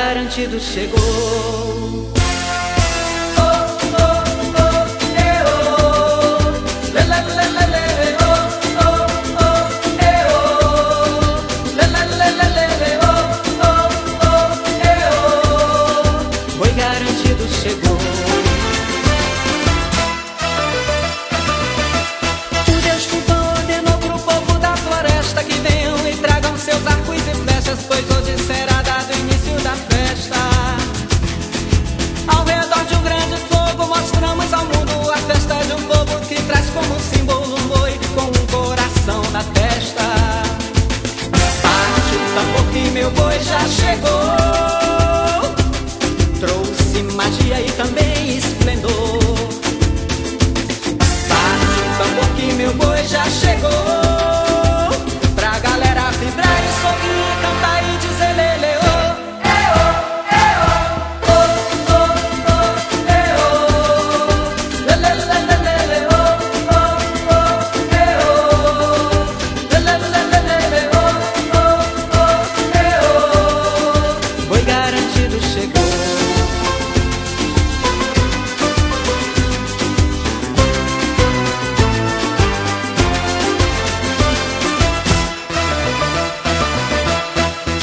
garantido chegou. Boi garantido chegou. O Deus Tupã ordenou pro povo da floresta que venham e tragam seus arcos e flechas, pois hoje será dado o início da festa. Ao redor de um grande fogo mostramos ao mundo a festa de um povo que traz como símbolo um boi com um coração na testa. Bate o tambor que meu boi já chegou, trouxe magia e também esplendor. Bate o tambor que meu boi já chegou, pra galera vibrar e sorrir, cantar e dizer lele, oh. Boi garantido chegou.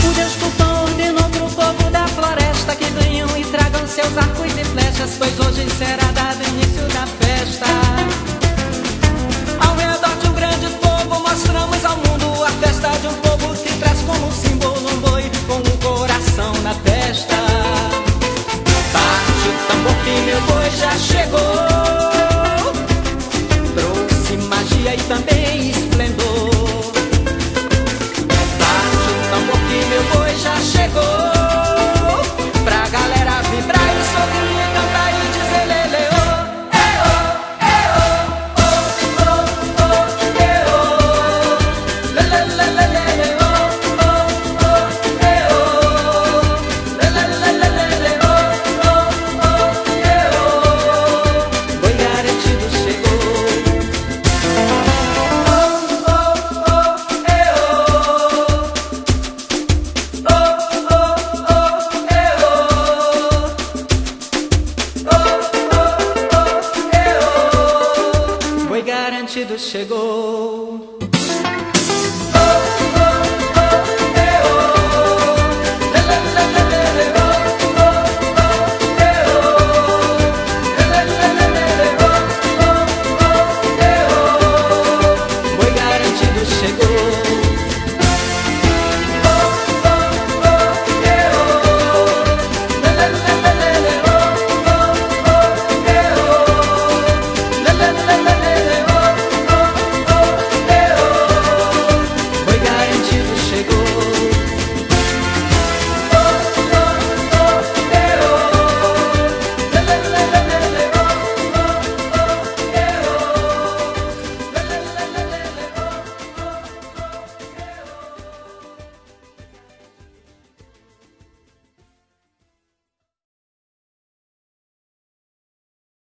O Deus Tupã ordenou pro povo da floresta que venham e tragam seus arcos e flechas, pois hoje será dado o início da festa.